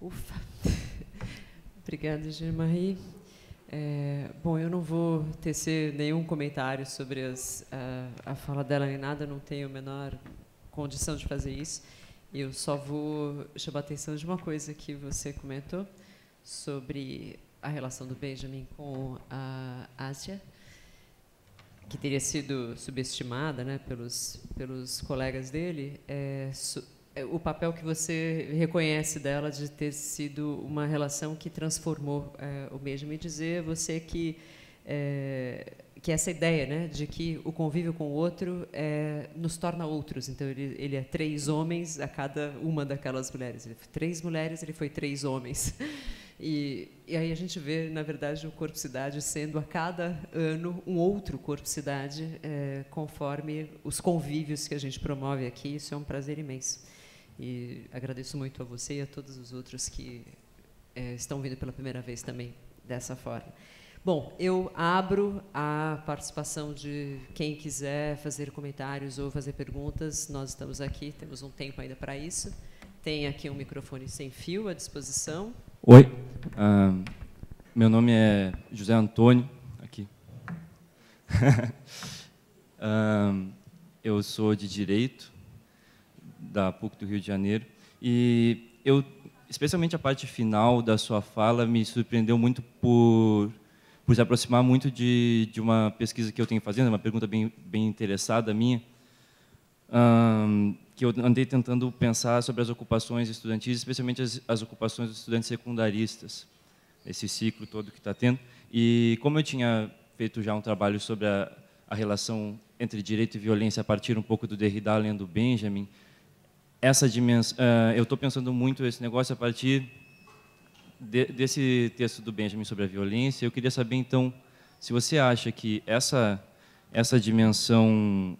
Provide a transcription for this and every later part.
Ufa. Obrigada, Jean-Marie. Bom, eu não vou tecer nenhum comentário sobre a fala dela nem nada, não tenho a menor condição de fazer isso. Eu só vou chamar a atenção de uma coisa que você comentou sobre a relação do Benjamin com a Ásia, que teria sido subestimada, né, pelos colegas dele. O papel que você reconhece dela de ter sido uma relação que transformou o Benjamin, dizer você que essa ideia, né, de que o convívio com o outro nos torna outros. Então, ele é 3 homens a cada uma daquelas mulheres. Ele foi 3 mulheres, ele foi 3 homens. E aí a gente vê, na verdade, o Corpo Cidade sendo, a cada ano, um outro Corpo Cidade, conforme os convívios que a gente promove aqui. Isso é um prazer imenso. E agradeço muito a você e a todos os outros que estão vindo pela primeira vez também dessa forma. Bom, eu abro a participação de quem quiser fazer comentários ou fazer perguntas. Nós estamos aqui, temos um tempo ainda para isso. Tem aqui um microfone sem fio à disposição. Oi, meu nome é José Antônio, aqui. Eu sou de Direito, da PUC do Rio de Janeiro, e especialmente a parte final da sua fala me surpreendeu muito por se aproximar muito de uma pesquisa que eu tenho fazendo, uma pergunta bem interessada minha, que eu andei tentando pensar sobre as ocupações estudantis, especialmente as ocupações dos estudantes secundaristas, esse ciclo todo que está tendo. E como eu tinha feito já um trabalho sobre a relação entre direito e violência a partir um pouco do Derrida, além do Benjamin, essa dimensão, eu estou pensando muito esse negócio a partir desse texto do Benjamin sobre a violência. Eu queria saber, então, se você acha que essa dimensão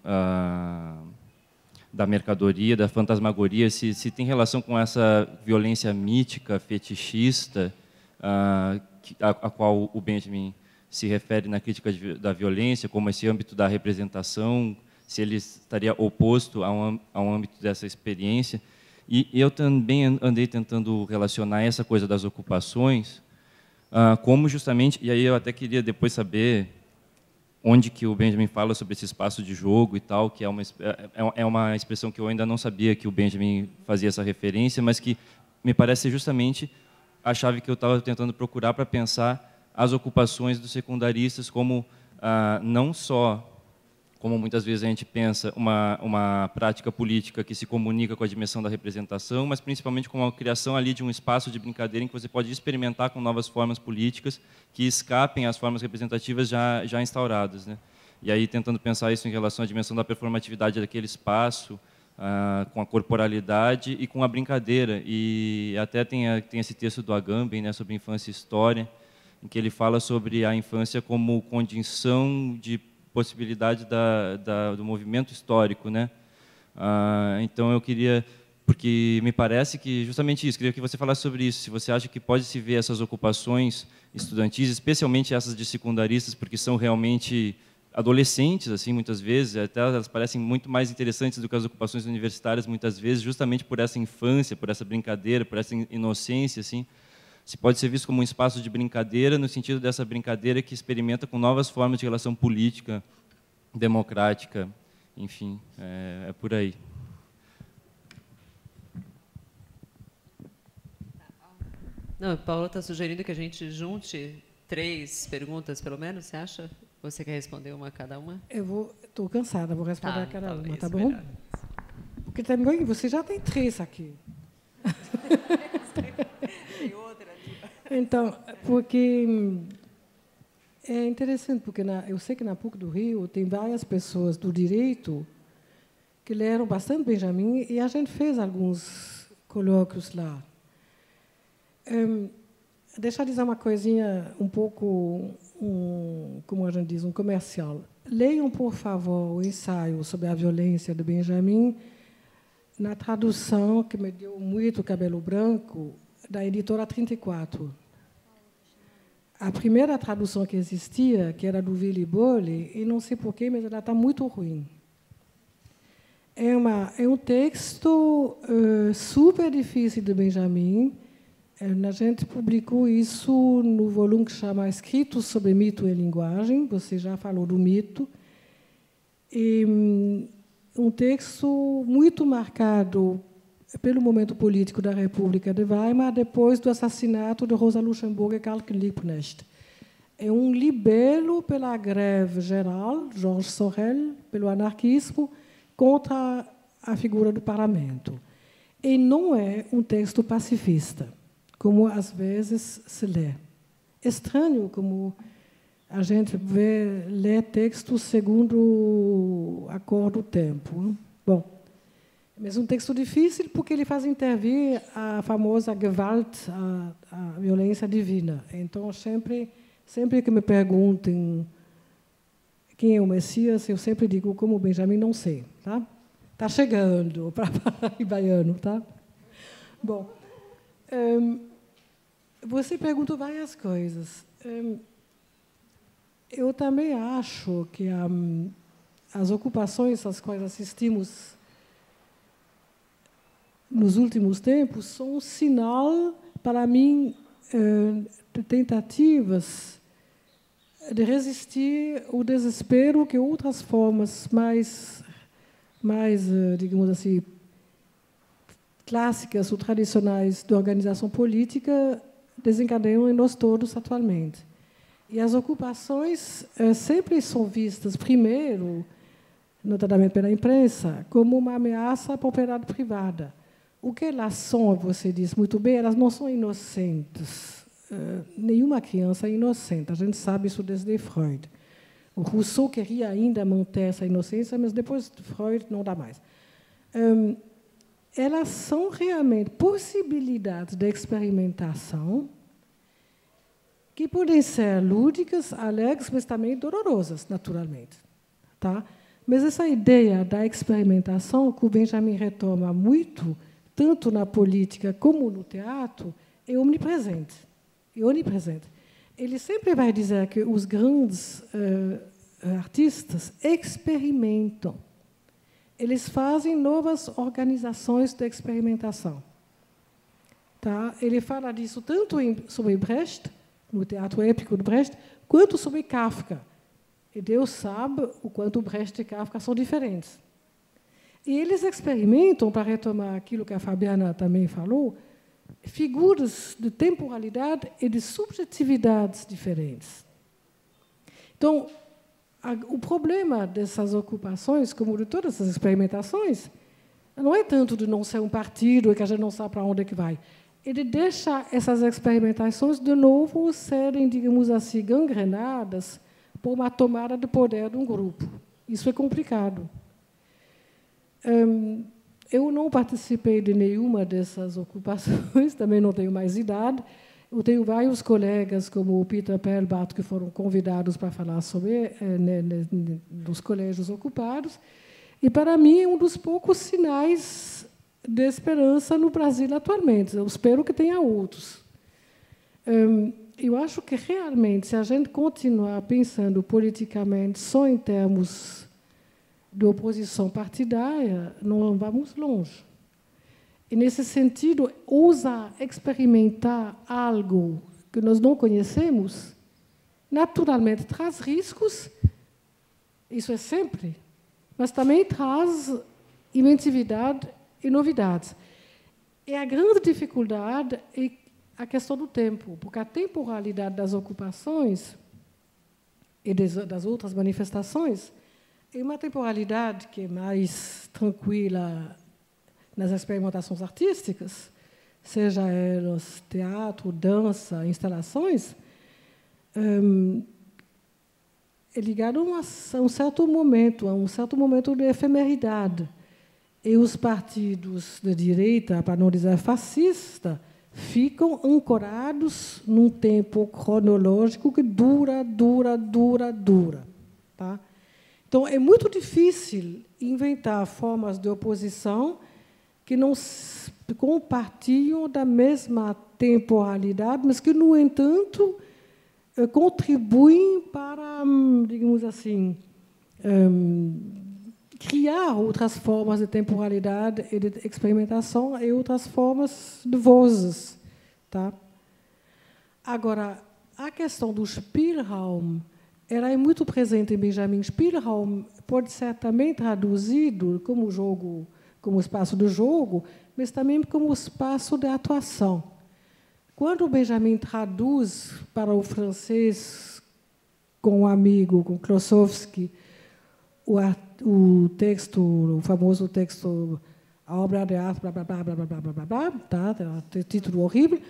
da mercadoria, da fantasmagoria, se tem relação com essa violência mítica, fetichista, a qual o Benjamin se refere na crítica da violência, como esse âmbito da representação, se ele estaria oposto a um âmbito dessa experiência. E eu também andei tentando relacionar essa coisa das ocupações, como justamente, e aí eu até queria depois saber onde que o Benjamin fala sobre esse espaço de jogo e tal, que é uma expressão que eu ainda não sabia que o Benjamin fazia essa referência, mas que me parece justamente a chave que eu estava tentando procurar para pensar as ocupações dos secundaristas como não só, como muitas vezes a gente pensa, uma prática política que se comunica com a dimensão da representação, mas principalmente como a criação ali de um espaço de brincadeira em que você pode experimentar com novas formas políticas que escapem às formas representativas já instauradas, né? E aí tentando pensar isso em relação à dimensão da performatividade daquele espaço, com a corporalidade e com a brincadeira. E até tem esse texto do Agamben, né, sobre infância e história, em que ele fala sobre a infância como condição de possibilidade do movimento histórico, né? Então eu queria, porque me parece que justamente isso, queria que você falasse sobre isso, se você acha que pode se ver essas ocupações estudantis, especialmente essas de secundaristas, porque são realmente adolescentes, assim, muitas vezes, até elas parecem muito mais interessantes do que as ocupações universitárias, muitas vezes, justamente por essa infância, por essa brincadeira, por essa inocência, assim. Se pode ser visto como um espaço de brincadeira, no sentido dessa brincadeira que experimenta com novas formas de relação política, democrática, enfim, é por aí. Não, a Paula está sugerindo que a gente junte 3 perguntas, pelo menos, você acha? Você quer responder uma a cada uma? Estou cansada, vou responder a cada uma, tá bom? Melhor. Porque também você já tem 3 aqui. Tem outra ali. Então, porque é interessante, porque eu sei que na PUC do Rio tem várias pessoas do direito que leram bastante Benjamin e a gente fez alguns colóquios lá. Deixa eu dizer uma coisinha um pouco, como a gente diz, um comercial. Leiam, por favor, o ensaio sobre a violência do Benjamin na tradução que me deu muito cabelo branco da editora 34. A primeira tradução que existia, que era do Willy Bolle, e não sei porquê, mas ela está muito ruim. É um texto super difícil de Benjamin, A gente publicou isso no volume que chama Escritos sobre Mito e Linguagem. Você já falou do mito. E um texto muito marcado pelo momento político da República de Weimar, depois do assassinato de Rosa Luxemburg e Karl Liebknecht. É um libelo pela greve geral, Georges Sorel, pelo anarquismo, contra a figura do parlamento. E não é um texto pacifista, como às vezes se lê. É estranho como a gente lê textos segundo a cor do tempo. Bom, mas um texto difícil porque ele faz intervir a famosa Gewalt, a violência divina. Então, sempre que me perguntem quem é o Messias, eu sempre digo, como Benjamin, não sei. Tá chegando, para falar em baiano. Tá? Bom, você perguntou várias coisas. Eu também acho que as ocupações às quais assistimos nos últimos tempos são um sinal, para mim, de tentativas de resistir ao desespero que outras formas mais, digamos assim, clássicas ou tradicionais de organização política desencadeiam em nós todos atualmente. E as ocupações sempre são vistas, primeiro, notadamente pela imprensa, como uma ameaça à propriedade privada. O que elas são, você diz muito bem, elas não são inocentes. Nenhuma criança é inocente, a gente sabe isso desde Freud. O Rousseau queria ainda manter essa inocência, mas depois de Freud não dá mais. Elas são realmente possibilidades de experimentação que podem ser lúdicas, alegres, mas também dolorosas, naturalmente. Tá? Mas essa ideia da experimentação, que o Benjamin retoma muito, tanto na política como no teatro, é omnipresente. Ele sempre vai dizer que os grandes artistas experimentam. Eles fazem novas organizações de experimentação. Tá? Ele fala disso tanto sobre Brecht, no teatro épico de Brecht, quanto sobre Kafka. E Deus sabe o quanto Brecht e Kafka são diferentes. E eles experimentam, para retomar aquilo que a Fabiana também falou, figuras de temporalidade e de subjetividades diferentes. Então, o problema dessas ocupações, como de todas as experimentações, não é tanto de não ser um partido e que a gente não sabe para onde é que vai. É de deixar essas experimentações, de novo, serem, digamos assim, gangrenadas por uma tomada de poder de um grupo. Isso é complicado. Eu não participei de nenhuma dessas ocupações, também não tenho mais idade. Eu tenho vários colegas, como o Peter Perlbart, que foram convidados para falar sobre nos colégios ocupados. E, para mim, é um dos poucos sinais de esperança no Brasil atualmente. Eu espero que tenha outros. Eu acho que, realmente, se a gente continuar pensando politicamente só em termos de oposição partidária, não vamos longe. E, nesse sentido, ousar experimentar algo que nós não conhecemos, naturalmente traz riscos, isso é sempre, mas também traz inventividade e novidades. E a grande dificuldade é a questão do tempo, porque a temporalidade das ocupações e das outras manifestações é uma temporalidade que é mais tranquila nas experimentações artísticas, seja elas teatro, dança, instalações, é ligado a um certo momento de efemeridade. E os partidos de direita, para não dizer fascista, ficam ancorados num tempo cronológico que dura. Tá? Então, é muito difícil inventar formas de oposição que não compartilham da mesma temporalidade, mas que, no entanto, contribuem para, digamos assim, criar outras formas de temporalidade e de experimentação e outras formas de vozes Tá? Agora, a questão do Spielraum, ela é muito presente em Benjamin. Spielraum pode ser também traduzido como jogo, como espaço do jogo, mas também como espaço de atuação. Quando o Benjamin traduz para o francês com um amigo, com Klossowski, o texto, o famoso texto, a obra de arte, blá, blá, blá, blá, blá, blá, blá, blá, tá? Tem título horrível,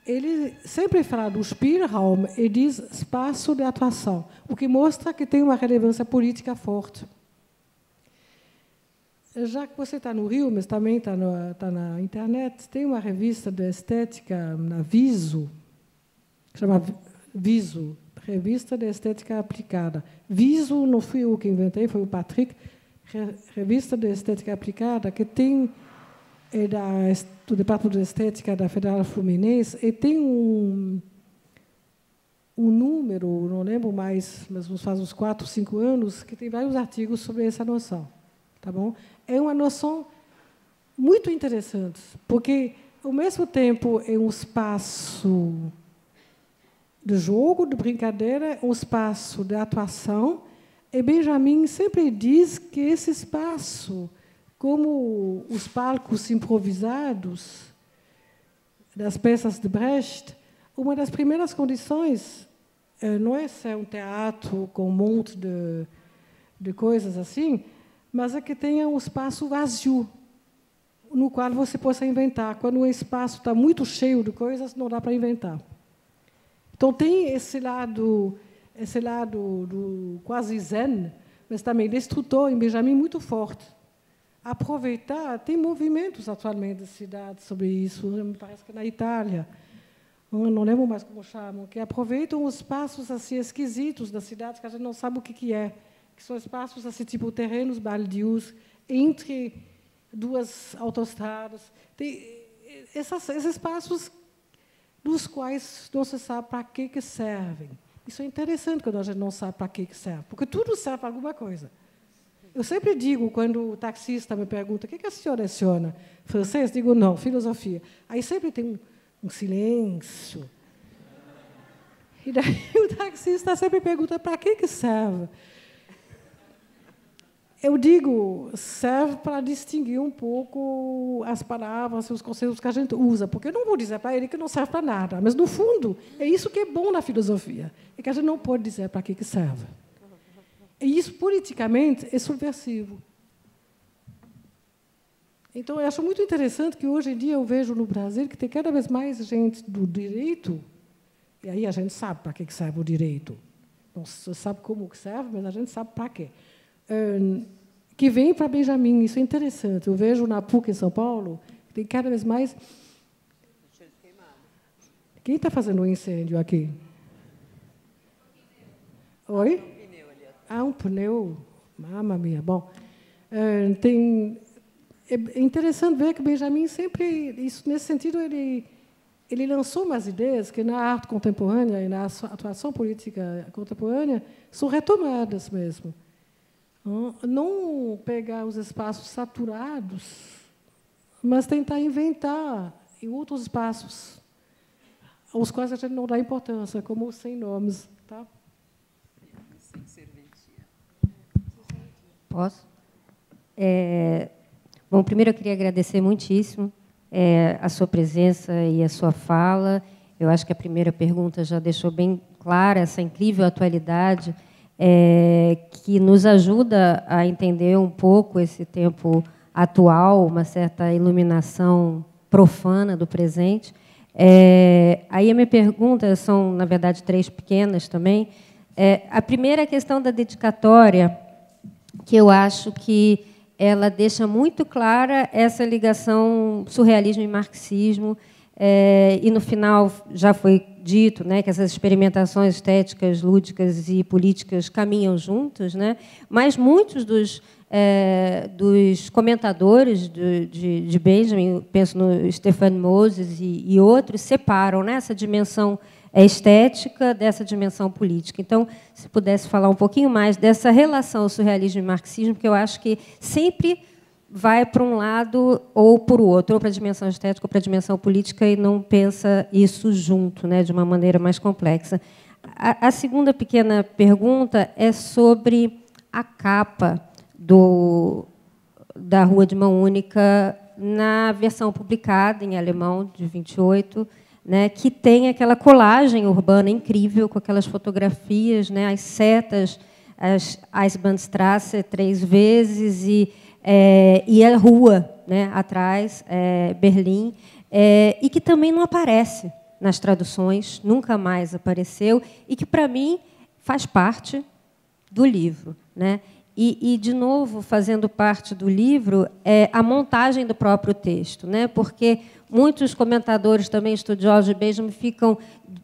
ele sempre fala do Spielraum e diz espaço de atuação, o que mostra que tem uma relevância política forte. Já que você está no Rio, mas também está na internet, tem uma revista de estética na Viso, chama Viso, Revista de Estética Aplicada. Viso não fui eu que inventei, foi o Patrick. Revista de Estética Aplicada, que tem do Departamento de Estética da Federal Fluminense, e tem um número, não lembro mais, mas faz uns 4, 5 anos, que tem vários artigos sobre essa noção. Tá bom? É uma noção muito interessante, porque, ao mesmo tempo, é um espaço de jogo, de brincadeira, um espaço de atuação, e Benjamin sempre diz que esse espaço, como os palcos improvisados das peças de Brecht, uma das primeiras condições não é ser um teatro com um monte de coisas assim, mas é que tenha um espaço vazio, no qual você possa inventar. Quando o espaço está muito cheio de coisas, não dá para inventar. Então, tem esse lado do quase zen, mas também destrutor em Benjamin muito forte. Aproveitar, tem movimentos atualmente de cidades sobre isso, me parece que na Itália, não lembro mais como chamam, que aproveitam os espaços assim esquisitos das cidades que a gente não sabe o que é, que são espaços assim tipo terrenos baldios entre duas autoestradas. Tem esses espaços dos quais não se sabe para que servem. Isso é interessante quando a gente não sabe para que serve, porque tudo serve para alguma coisa. Eu sempre digo, quando o taxista me pergunta o que a senhora leciona? Francês? Digo, não, filosofia. Aí sempre tem um silêncio. E daí o taxista sempre pergunta para que serve? Eu digo, serve para distinguir um pouco as palavras, os conceitos que a gente usa, porque eu não vou dizer para ele que não serve para nada, mas, no fundo, é isso que é bom na filosofia, é que a gente não pode dizer para que serve. E isso, politicamente, é subversivo. Então, eu acho muito interessante que, hoje em dia, eu vejo no Brasil que tem cada vez mais gente do direito, e aí a gente sabe para que serve o direito. Não se sabe como serve, mas a gente sabe para quê. Que vem para Benjamin. Isso é interessante. Eu vejo na PUC em São Paulo, que tem cada vez mais... Quem está fazendo um incêndio aqui? Oi? Um pneu. Mamma mia. Bom, é interessante ver que Benjamin sempre... Isso, nesse sentido, ele lançou umas ideias que, na arte contemporânea e na atuação política contemporânea, são retomadas mesmo. Não pegar os espaços saturados, mas tentar inventar em outros espaços, aos quais a gente não dá importância, como os sem nomes. Tá? Posso? Bom, primeiro eu queria agradecer muitíssimo a sua presença e a sua fala. Eu acho que a primeira pergunta já deixou bem clara essa incrível atualidade, que nos ajuda a entender um pouco esse tempo atual, uma certa iluminação profana do presente. Aí a minha pergunta são, na verdade, 3 pequenas também. A primeira é a questão da dedicatória, que eu acho que ela deixa muito clara essa ligação surrealismo e marxismo, e, no final, já foi dito, né, que essas experimentações estéticas, lúdicas e políticas caminham juntos, né? Mas muitos dos comentadores de Benjamin, penso no Stefan Moses e outros, separam, né, essa dimensão estética dessa dimensão política. Então, se pudesse falar um pouquinho mais dessa relação surrealismo e marxismo, que eu acho que sempre vai para um lado ou para o outro, ou para a dimensão estética ou para a dimensão política, e não pensa isso junto, né, de uma maneira mais complexa. A segunda pequena pergunta é sobre a capa da Rua de Mão Única na versão publicada em alemão, de 28, né, que tem aquela colagem urbana incrível, com aquelas fotografias, né, as setas, as Eisenbahnstraße 3 vezes, e a rua, né, atrás, Berlim, e que também não aparece nas traduções, nunca mais apareceu, e que, para mim, faz parte do livro, né? E, de novo, fazendo parte do livro, a montagem do próprio texto, né? Porque muitos comentadores, também estudiosos de Benjamin, ficam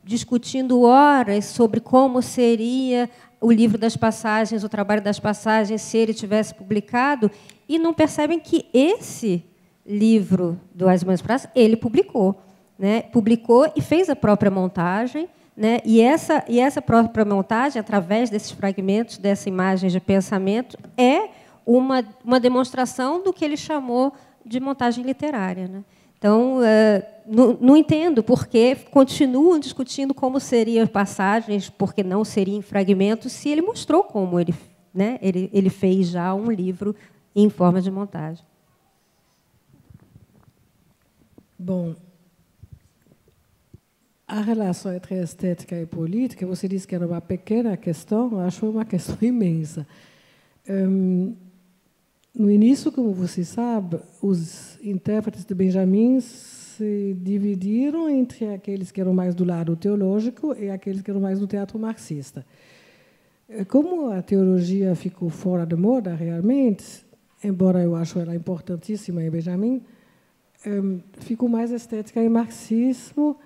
discutindo horas sobre como seria o livro das passagens, o trabalho das passagens, se ele tivesse publicado, e não percebem que esse livro do Eisenbahnstraße ele publicou, né? Publicou e fez a própria montagem, né? E essa própria montagem, através desses fragmentos, dessa imagem de pensamento, é uma demonstração do que ele chamou de montagem literária, né? Então, não entendo por que continuam discutindo como seriam passagens, porque não seriam fragmentos, se ele mostrou como ele, né, ele fez já um livro em forma de montagem. Bom, a relação entre estética e política, você disse que era uma pequena questão, eu acho uma questão imensa. No início, como você sabe, os intérpretes de Benjamin se dividiram entre aqueles que eram mais do lado teológico e aqueles que eram mais do teatro marxista. Como a teologia ficou fora de moda, realmente, embora eu acho ela importantíssima em Benjamin, ficou mais estética e marxismo,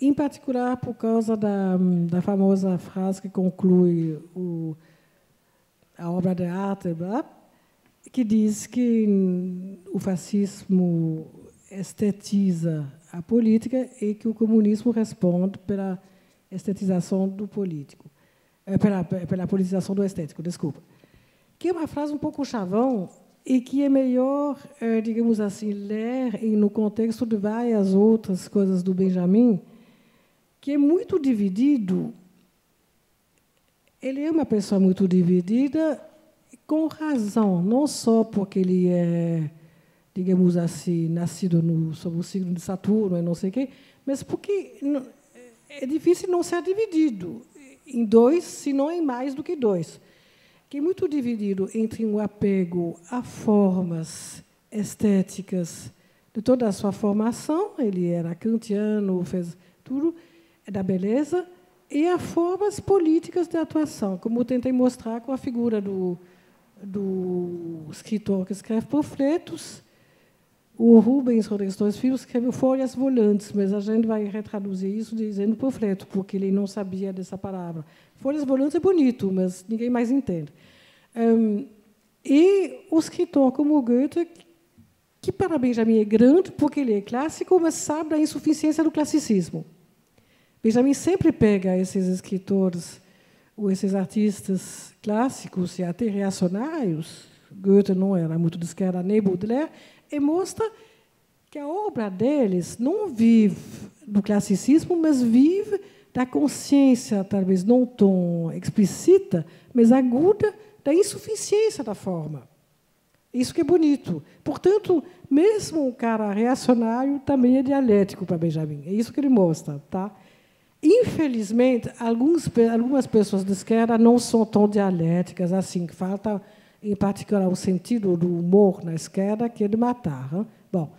em particular por causa da famosa frase que conclui a obra de arte, que diz que o fascismo estetiza a política e que o comunismo responde pela estetização do político, pela politização do estético, desculpa. Que é uma frase um pouco chavão e que é melhor, digamos assim, ler no contexto de várias outras coisas do Benjamin, que é muito dividido. Ele é uma pessoa muito dividida, com razão, não só porque ele é, digamos assim, nascido sob o signo de Saturno e não sei o quê, mas porque é difícil não ser dividido em dois, se não em mais do que dois. Que é muito dividido entre um apego a formas estéticas de toda a sua formação, ele era kantiano, fez tudo, da beleza, e a formas políticas de atuação, como eu tentei mostrar com a figura do escritor que escreve panfletos. O Rubens Rodrigues Torres Filho escreveu folhas volantes, mas a gente vai retraduzir isso dizendo panfleto, porque ele não sabia dessa palavra. Folhas volantes é bonito, mas ninguém mais entende. E o escritor como Goethe, que para Benjamin é grande, porque ele é clássico, mas sabe da insuficiência do classicismo. Benjamin sempre pega esses escritores ou esses artistas clássicos e até reacionários, Goethe não era muito de esquerda, nem Baudelaire, e mostra que a obra deles não vive do classicismo, mas vive da consciência, talvez não tão explícita, mas aguda, da insuficiência da forma. Isso que é bonito. Portanto, mesmo um cara reacionário também é dialético para Benjamin. É isso que ele mostra, tá? Infelizmente, algumas pessoas de esquerda não são tão dialéticas assim, que falta, em particular, o sentido do humor na esquerda, que é de matar. Hein? Bom,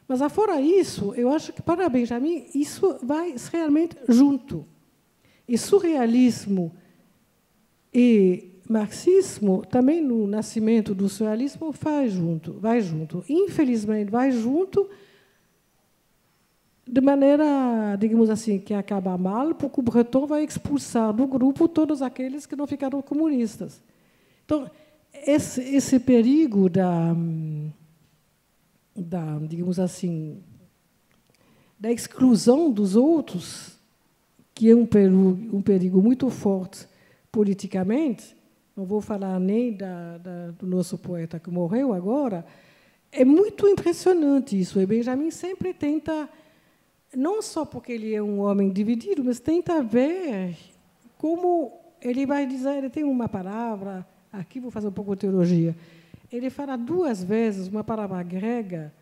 mas, afora isso, eu acho que, para Benjamin, isso vai realmente junto. E surrealismo e marxismo, também no nascimento do surrealismo, vai junto. Infelizmente, vai junto de maneira, digamos assim, que acaba mal, porque o Breton vai expulsar do grupo todos aqueles que não ficaram comunistas. Então, esse perigo digamos assim, da exclusão dos outros, que é um perigo muito forte politicamente, não vou falar nem do nosso poeta que morreu agora. É muito impressionante isso. E Benjamin sempre tenta, não só porque ele é um homem dividido, mas tenta ver como ele vai dizer. Ele tem uma palavra, aqui vou fazer um pouco de teologia. Ele fala 2 vezes uma palavra grega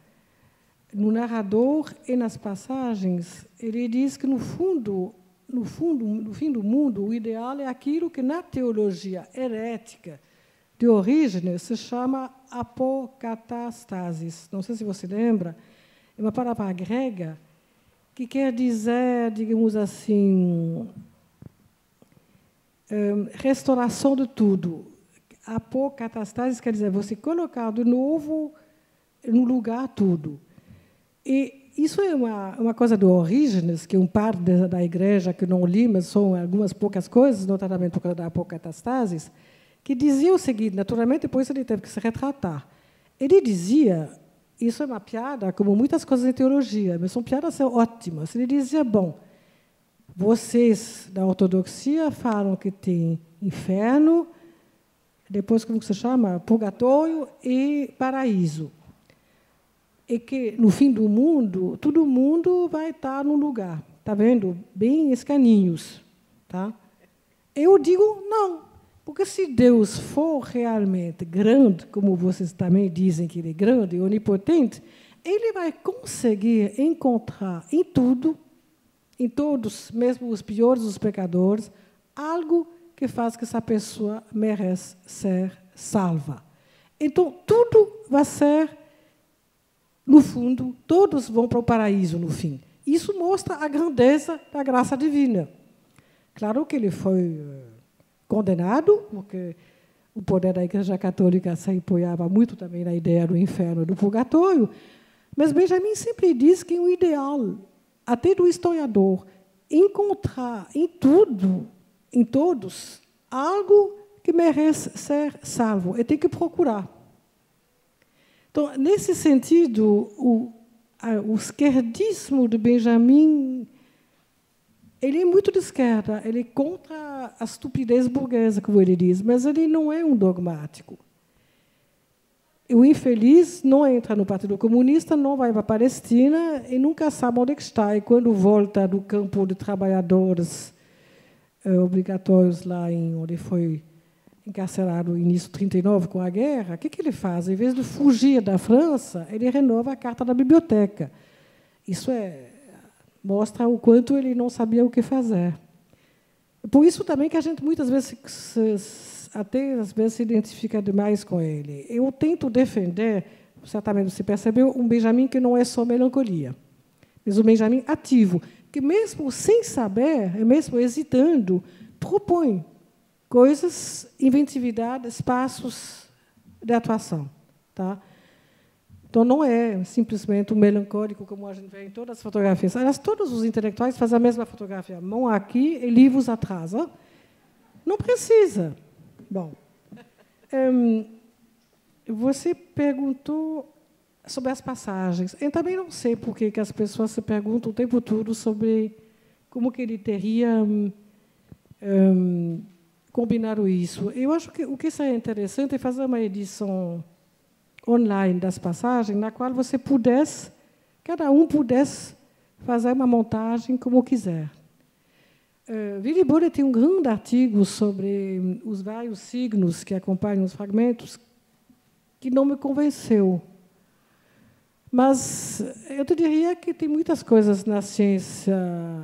no narrador e nas passagens. Ele diz que, no fim do mundo, o ideal é aquilo que, na teologia herética de Orígenes, se chama apocatastasis. Não sei se você lembra, é uma palavra grega que quer dizer, digamos assim, restauração de tudo. Apocatastasis quer dizer você colocar de novo no lugar tudo. E isso é uma coisa do Orígenes, que é um par da igreja que não li, mas são algumas poucas coisas, notadamente por causa da apocatastasis, que dizia o seguinte, naturalmente, depois ele teve que se retratar. Ele dizia, isso é uma piada, como muitas coisas em teologia, mas são piadas ótimas. Ele dizia, bom, vocês da ortodoxia falam que tem inferno, depois, como se chama? Purgatório e paraíso. E que, no fim do mundo, todo mundo vai estar num lugar. Está vendo? Bem escaninhos. Tá? Eu digo, não. Porque se Deus for realmente grande, como vocês também dizem que ele é grande e onipotente, ele vai conseguir encontrar em tudo, em todos, mesmo os piores dos pecadores, algo que faz que essa pessoa merece ser salva. Então, tudo vai ser, no fundo, todos vão para o paraíso, no fim. Isso mostra a grandeza da graça divina. Claro que ele foi condenado, porque o poder da Igreja Católica se apoiava muito também na ideia do inferno e do purgatório, mas Benjamin sempre diz que é o ideal, até do historiador, encontrar em tudo, em todos, algo que merece ser salvo, e tem que procurar. Então, nesse sentido, o esquerdismo de Benjamin, ele é muito de esquerda, ele é contra a estupidez burguesa, como ele diz, mas ele não é um dogmático. O infeliz não entra no Partido Comunista, não vai para a Palestina e nunca sabe onde está. E quando volta do campo de trabalhadores obrigatórios, lá onde foi encarcerado no início de 1939 com a guerra, o que ele faz? Em vez de fugir da França, ele renova a carta da biblioteca. Isso mostra o quanto ele não sabia o que fazer. Por isso também que a gente muitas vezes até às vezes se identifica demais com ele. Eu tento defender, certamente você percebeu, um Benjamin que não é só melancolia, mas um Benjamin ativo, que mesmo sem saber, mesmo hesitando, propõe coisas, inventividade, espaços de atuação. Tá? Então, não é simplesmente um melancólico, como a gente vê em todas as fotografias. Aliás, todos os intelectuais fazem a mesma fotografia. Mão aqui e livros atrás. Hein? Não precisa. Bom, você perguntou sobre as passagens. Eu também não sei por que as pessoas se perguntam o tempo todo sobre como que ele teria combinado isso. Eu acho que o que seria interessante é fazer uma edição online das passagens, na qual você pudesse, cada um pudesse fazer uma montagem como quiser. Willy Bode tem um grande artigo sobre os vários signos que acompanham os fragmentos, que não me convenceu. Mas eu te diria que tem muitas coisas na ciência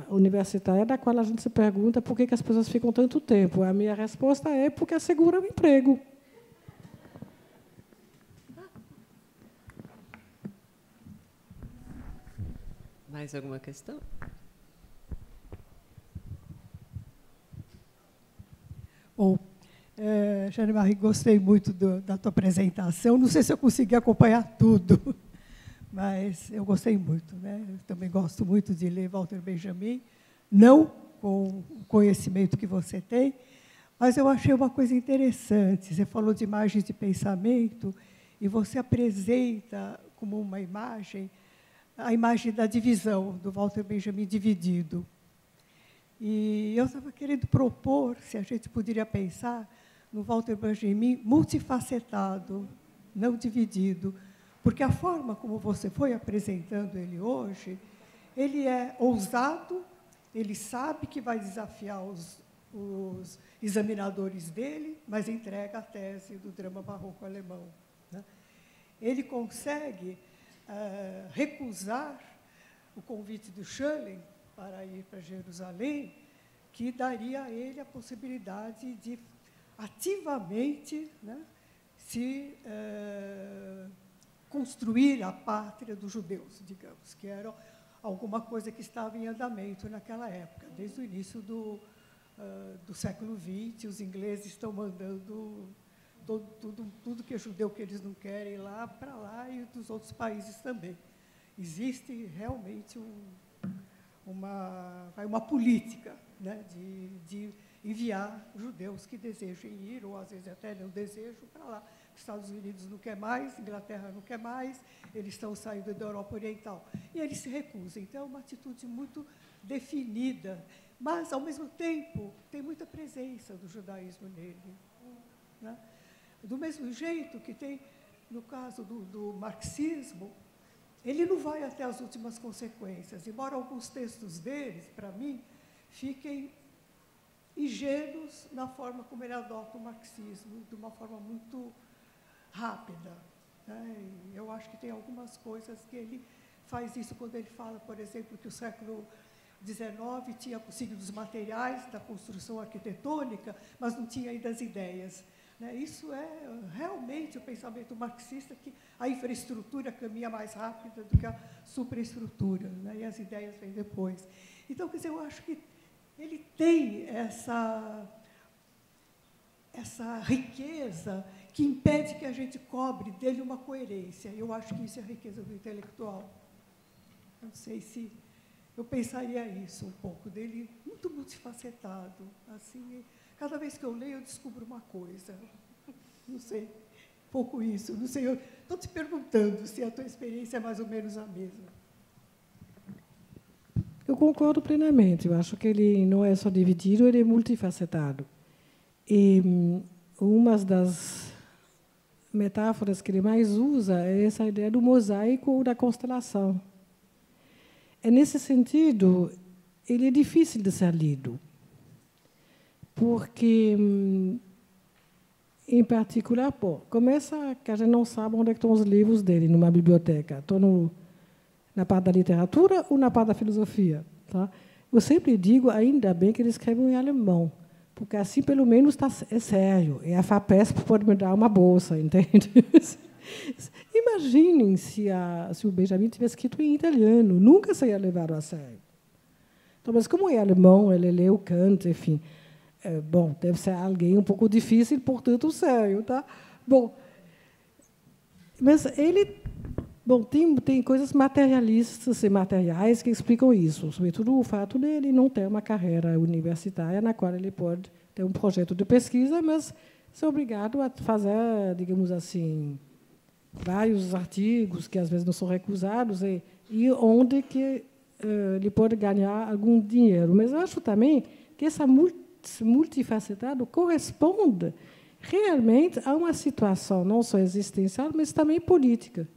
universitária da qual a gente se pergunta por que as pessoas ficam tanto tempo. A minha resposta é porque assegura o emprego. Mais alguma questão? Bom, Jeane-Marie, gostei muito da tua apresentação. Não sei se eu consegui acompanhar tudo, mas eu gostei muito. Né? Eu também gosto muito de ler Walter Benjamin, não com o conhecimento que você tem, mas eu achei uma coisa interessante. Você falou de imagens de pensamento e você apresenta como uma imagem a imagem da divisão, do Walter Benjamin dividido. E eu estava querendo propor, se a gente poderia pensar, no Walter Benjamin multifacetado, não dividido, porque a forma como você foi apresentando ele hoje, ele é ousado, ele sabe que vai desafiar os examinadores dele, mas entrega a tese do drama barroco alemão, né? Ele consegue recusar o convite do Schelling para ir para Jerusalém, que daria a ele a possibilidade de ativamente, né, se construir a pátria dos judeus, digamos, que era alguma coisa que estava em andamento naquela época. Desde o início do século XX, os ingleses estão mandando tudo que é judeu que eles não querem lá para lá, e dos outros países também. Existe realmente uma política, né, de enviar judeus que desejem ir, ou às vezes até não desejam, para lá. Os Estados Unidos não quer mais, Inglaterra não quer mais, eles estão saindo da Europa Oriental. E eles se recusam. Então, é uma atitude muito definida, mas, ao mesmo tempo, tem muita presença do judaísmo nele, né? Do mesmo jeito que tem, no caso do marxismo, ele não vai até as últimas consequências, embora alguns textos deles, para mim, fiquem ingênuos na forma como ele adota o marxismo, de uma forma muito rápida, né? E eu acho que tem algumas coisas que ele faz isso quando ele fala, por exemplo, que o século XIX tinha conseguido os materiais da construção arquitetônica, mas não tinha ainda as ideias, né? Isso é realmente o pensamento marxista, que a infraestrutura caminha mais rápida do que a superestrutura, né? E as ideias vêm depois. Então, quer dizer, eu acho que ele tem essa riqueza que impede que a gente cobre dele uma coerência. Eu acho que isso é a riqueza do intelectual. Não sei se eu pensaria isso um pouco dele, muito multifacetado. Assim, cada vez que eu leio, eu descubro uma coisa. Não sei, um pouco isso. Não sei, eu estou te perguntando se a tua experiência é mais ou menos a mesma. Eu concordo plenamente. Eu acho que ele não é só dividido, ele é multifacetado. E uma das metáforas que ele mais usa é essa ideia do mosaico ou da constelação. E, nesse sentido, ele é difícil de ser lido, porque, em particular, começa que a gente não sabe onde estão os livros dele numa biblioteca. Estão na parte da literatura ou na parte da filosofia, tá? Eu sempre digo, ainda bem que ele escreve em alemão, porque assim, pelo menos, é sério. E a FAPESP pode me dar uma bolsa, entende? Imaginem se o Benjamin tivesse escrito em italiano, nunca seria levado a sério. Então, mas como é alemão, ele leu Kant, enfim. Bom, deve ser alguém um pouco difícil, portanto, sério, tá? Bom, mas ele... Bom, tem coisas materialistas e materiais que explicam isso, sobretudo o fato dele não ter uma carreira universitária na qual ele pode ter um projeto de pesquisa, mas ser obrigado a fazer, digamos assim, vários artigos que às vezes não são recusados e onde que ele pode ganhar algum dinheiro. Mas eu acho também que essa multifacetado corresponde realmente a uma situação não só existencial, mas também política.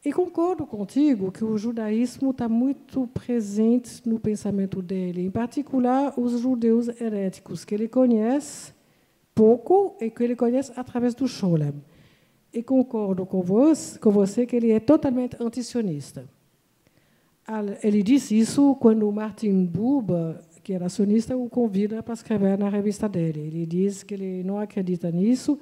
E concordo contigo que o judaísmo está muito presente no pensamento dele, em particular os judeus heréticos, que ele conhece pouco e que ele conhece através do Scholem. E concordo com você que ele é totalmente antisionista. Ele disse isso quando o Martin Buber, que era sionista, o convida para escrever na revista dele. Ele diz que ele não acredita nisso.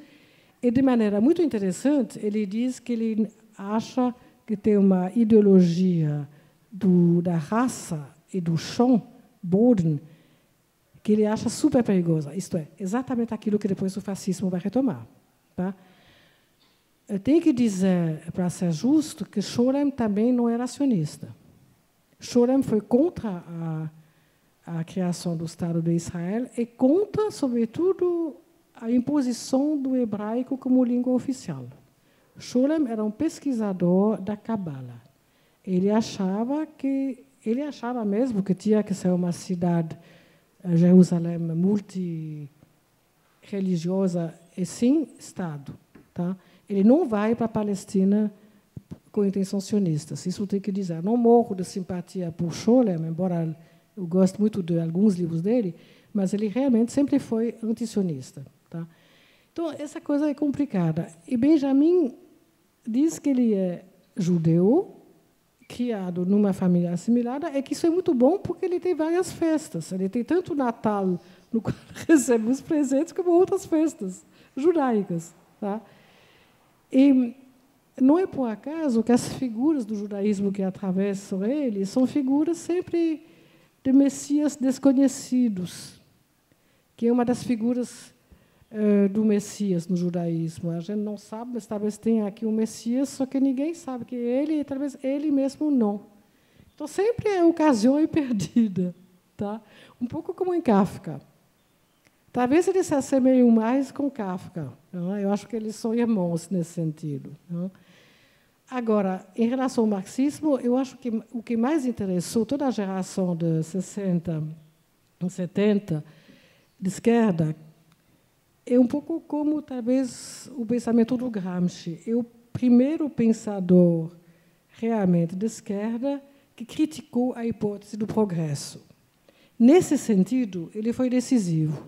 E, de maneira muito interessante, ele diz que ele acha que tem uma ideologia da raça e do chão, Boden, que ele acha super perigosa. Isto é, exatamente aquilo que depois o fascismo vai retomar. Tá? Eu tenho que dizer, para ser justo, que Scholem também não era sionista. Scholem foi contra a criação do Estado de Israel e contra, sobretudo, a imposição do hebraico como língua oficial. Scholem era um pesquisador da Cabala. Ele achava mesmo que tinha que ser uma cidade, Jerusalém, multiétnica, religiosa e sim Estado. Tá? Ele não vai para a Palestina com intenções sionistas, isso tem que dizer. Não morro de simpatia por Scholem, embora eu goste muito de alguns livros dele, mas ele realmente sempre foi antisionista. Tá? Então, essa coisa é complicada. E Benjamin diz que ele é judeu, criado numa família assimilada, e que isso é muito bom porque ele tem várias festas. Ele tem tanto o Natal, no qual recebe os presentes, como outras festas judaicas. Tá? E não é por acaso que as figuras do judaísmo que atravessam ele são figuras sempre de messias desconhecidos, que é uma das figuras do Messias no judaísmo. A gente não sabe, mas talvez tenha aqui um Messias, só que ninguém sabe que é ele, e talvez ele mesmo não. Então, sempre a ocasião é perdida. Tá? Um pouco como em Kafka. Talvez eles se assemelhem mais com Kafka. Não? Eu acho que eles são irmãos nesse sentido. Não? Agora, em relação ao marxismo, eu acho que o que mais interessou toda a geração de 60, 70, de esquerda, é um pouco como, talvez, o pensamento do Gramsci. É o primeiro pensador, realmente, de esquerda que criticou a hipótese do progresso. Nesse sentido, ele foi decisivo.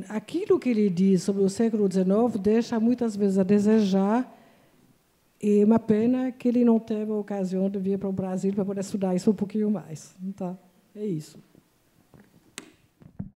Aquilo que ele diz sobre o século XIX deixa, muitas vezes, a desejar, e é uma pena que ele não teve a ocasião de vir para o Brasil para poder estudar isso um pouquinho mais. Tá? É isso.